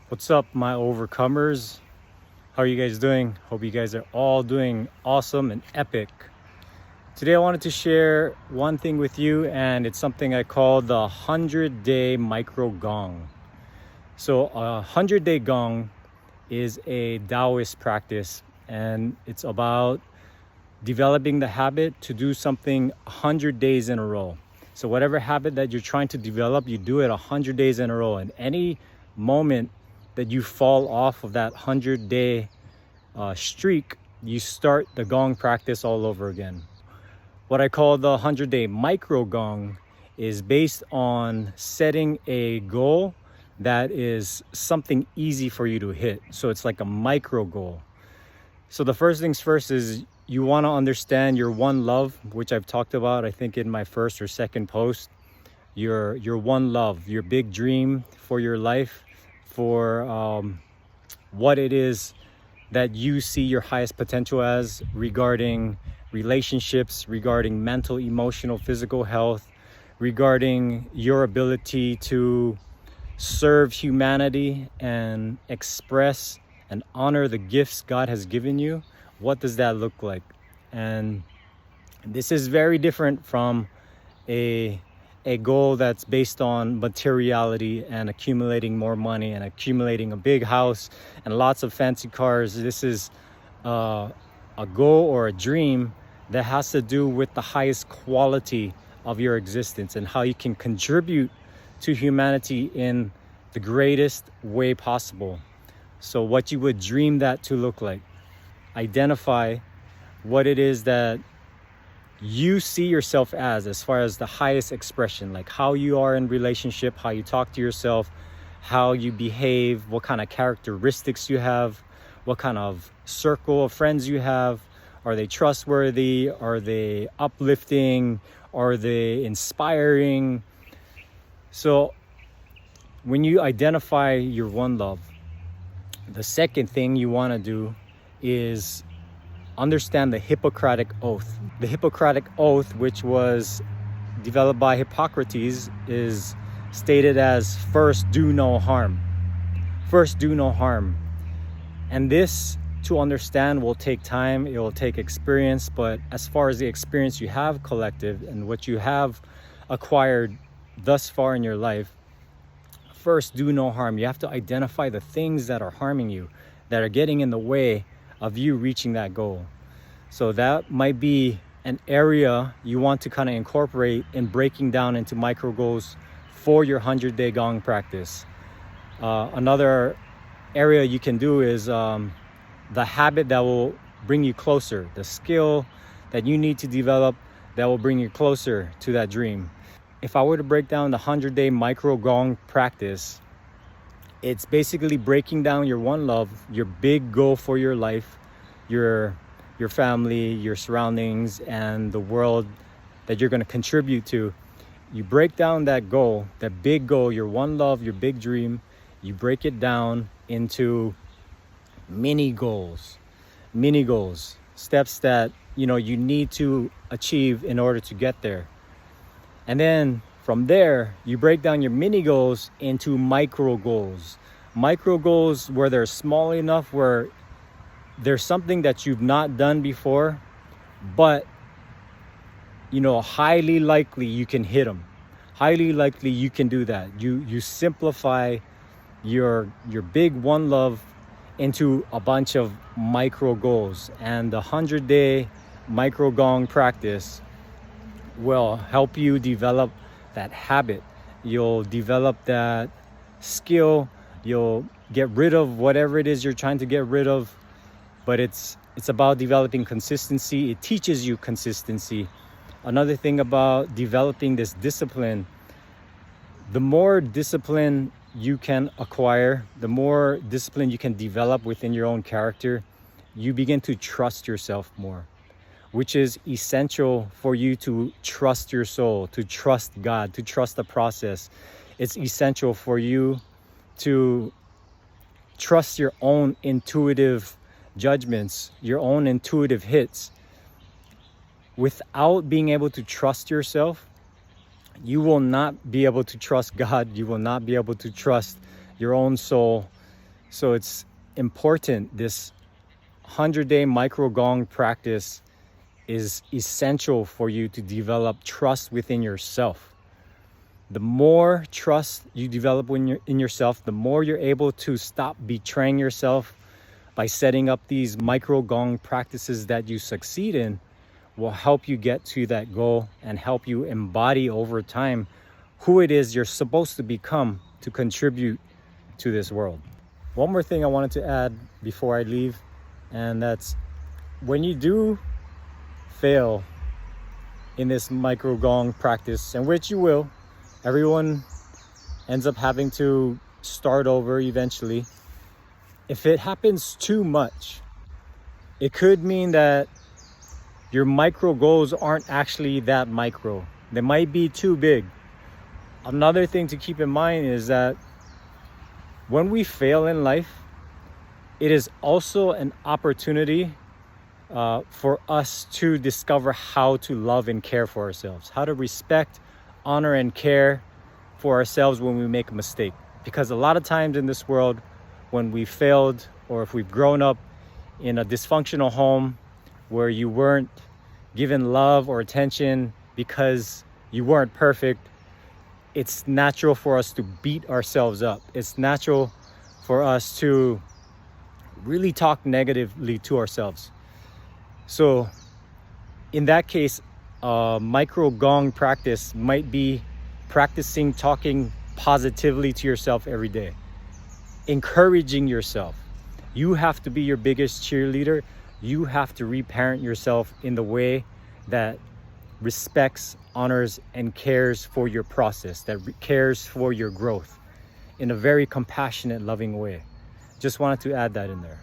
What's up, my overcomers? How are you guys doing? Hope you guys are all doing awesome and epic. Today, I wanted to share one thing with you, and it's something I call the 100-day micro gong. So, a 100-day gong is a Taoist practice, and it's about developing the habit to do something 100 days in a row. So, whatever habit that you're trying to develop, you do it 100 days in a row. And any moment that you fall off of that 100-day streak, you start the gong practice all over again. What I call the 100-day micro gong is based on setting a goal that is something easy for you to hit. So it's like a micro goal. So the first things first is you want to understand your one love, which I've talked about, I think, in my first or second post. Your one love, your big dream for your life, for what it is that you see your highest potential as regarding relationships, regarding mental, emotional, physical health, regarding your ability to serve humanity and express and honor the gifts God has given you. What does that look like? And this is very different from a goal that's based on materiality and accumulating more money and accumulating a big house and lots of fancy cars. This is a goal or a dream that has to do with the highest quality of your existence and how you can contribute to humanity in the greatest way possible. So what you would dream that to look like. Identify what it is that you see yourself as far as the highest expression, like how you are in relationship, how you talk to yourself, how you behave, what kind of characteristics you have, what kind of circle of friends you have. Are they trustworthy? Are they uplifting? Are they inspiring? So when you identify your one love, the second thing you want to do is understand the Hippocratic Oath. The Hippocratic Oath, which was developed by Hippocrates, is stated as first do no harm. First do no harm. And this, to understand, will take time, it will take experience, but as far as the experience you have collected and what you have acquired thus far in your life, first do no harm. You have to identify the things that are harming you, that are getting in the way of you reaching that goal. So that might be an area you want to kind of incorporate in breaking down into micro goals for your 100-day gong practice. Another area you can do is the habit that will bring you closer, the skill that you need to develop that will bring you closer to that dream. If I were to break down the 100-day micro gong practice, it's basically breaking down your one love, your big goal for your life, your family, your surroundings, and the world that you're going to contribute to. You break down that goal, that big goal, your one love, your big dream. You break it down into mini goals, steps that you need to achieve in order to get there. And then from there, you break down your mini goals into micro goals. Micro goals where they're small enough where there's something that you've not done before, but highly likely you can hit them. Highly likely you can do that. You simplify your big one love into a bunch of micro goals, and the 100-day micro gong practice will help you develop that habit. You'll develop that skill. You'll get rid of whatever it is you're trying to get rid of. But it's about developing consistency. It teaches you consistency. Another thing about developing this discipline, the more discipline you can acquire, the more discipline you can develop within your own character, you begin to trust yourself more, which is essential for you to trust your soul, to trust God, to trust the process. It's essential for you to trust your own intuitive judgments, your own intuitive hits. Without being able to trust yourself, you will not be able to trust God. You will not be able to trust your own soul. So it's important. This 100-day micro gong practice is essential for you to develop trust within yourself. The more trust you develop when you're in yourself, the more you're able to stop betraying yourself by setting up these micro gong practices that you succeed in. Will help you get to that goal and help you embody over time who it is you're supposed to become to contribute to this world. One more thing I wanted to add before I leave, and that's when you do fail in this micro gong practice, and which you will, everyone ends up having to start over eventually. If it happens too much, it could mean that your micro goals aren't actually that micro. They might be too big. Another thing to keep in mind is that when we fail in life, it is also an opportunity for us to discover how to love and care for ourselves, how to respect, honor, and care for ourselves when we make a mistake. Because a lot of times in this world, when we failed, or if we've grown up in a dysfunctional home where you weren't given love or attention because you weren't perfect, it's natural for us to beat ourselves up. It's natural for us to really talk negatively to ourselves. So in that case, micro gong practice might be practicing talking positively to yourself every day, encouraging yourself. You have to be your biggest cheerleader. You have to reparent yourself in the way that respects, honors, and cares for your process, that cares for your growth in a very compassionate, loving way. Just wanted to add that in there.